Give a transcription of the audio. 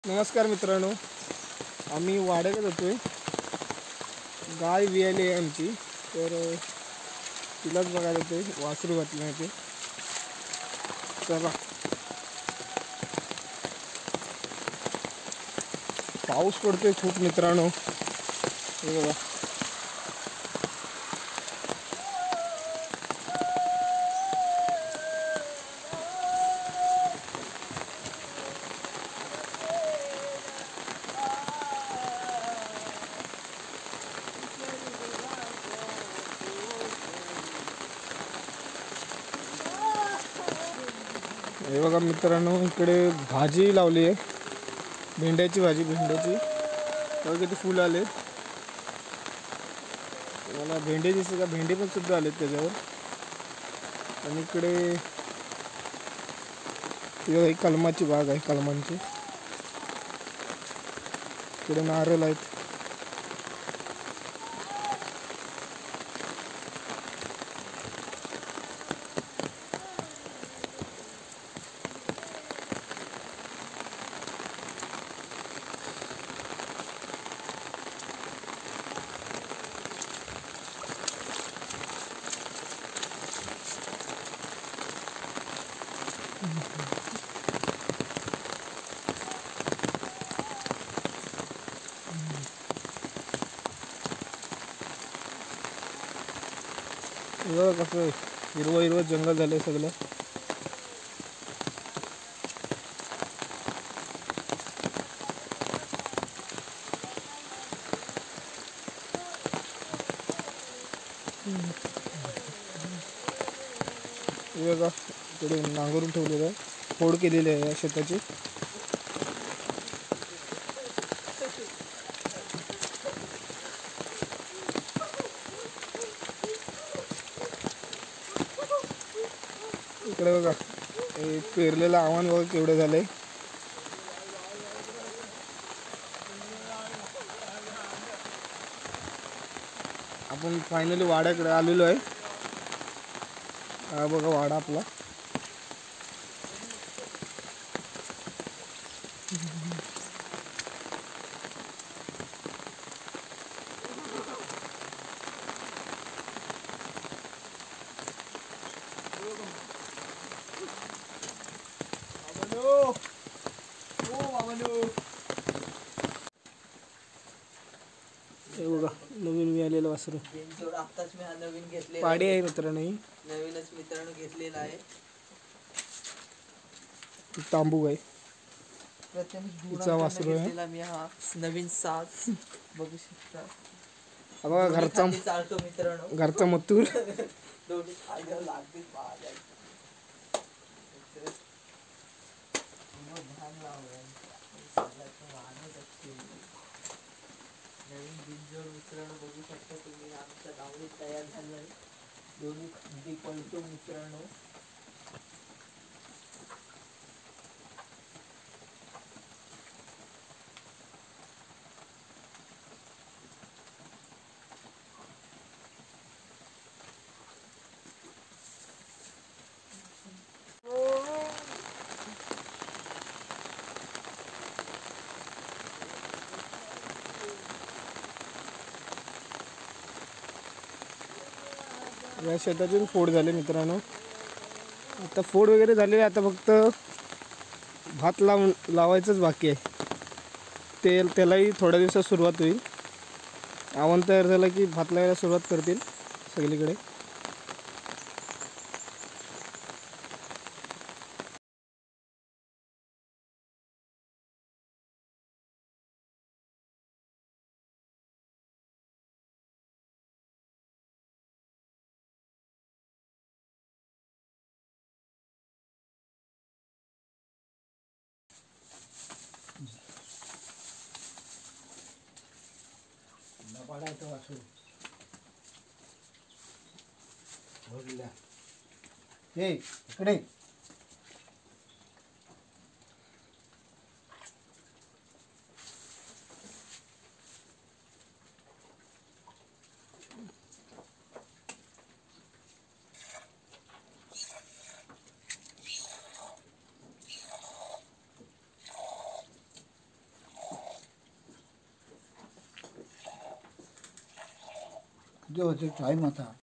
नमस्कार मित्रांनो, आम्ही वाड्याला जातोय. गाय वियाली आहे आमची, तर तिलाच बघायला जातोय. वासरू घातलं नाही ते. चला, पाऊस पडतोय खूप मित्रांनो. हे बघा, हे बघा मित्रांनो, इकडे भाजी लावली आहे. भेंड्याची भाजी, भेंड्याची. बघा किती फुल आले. मला भेंडी दिसते का? भेंडी पण सुद्धा आलेत त्याच्यावर. आणि इकडे ही कलमाची बाग आहे, कलमांची. इकडे नारळ आहेत. बघा कसं हिरवं हिरवं जंगल झालंय सगळं. हे बघा, इकडे नांगरून ठेवलेलं आहे, फोड केलेली आहे या शेताची. इकडे बघा, हे पेरलेलं आव्हान बघा केवढं झालंय. आपण फायनली वाड्याकडे आलेलो आहे. हा बघा वाडा आपला. हे बघा, नवीन मिळालेलं वासरू. आत्ताच मी हा नवीन घेतलेला पाडी आहे मित्रांनो. ही नवीनच मित्रांनो घेतलेला आहे. तांबू आहे, तिचा वासरू आहे. घेतलेला मी हा नवीन साज बघू शकता. बघा घरचा, चालतो मित्रांनो, घरचा मथुर. दोन्ही खायला लागतील बाहेर. नवीन बिंजोड मित्रांनो बघू शकता तुम्ही. आमच्या गावडीत तयार झालाय. दोन्ही खंडी पळतो मित्रांनो. या शेतातून फोड झाले मित्रांनो. आता फोड वगैरे झालेले, आता फक्त भात लावायचंच बाकी आहे. त्यालाही थोड्या दिवसात सुरुवात होईल. आवण तयार झालं की भात लावायला सुरुवात करतील सगळीकडे. हे इकडे जो होते टाईम आता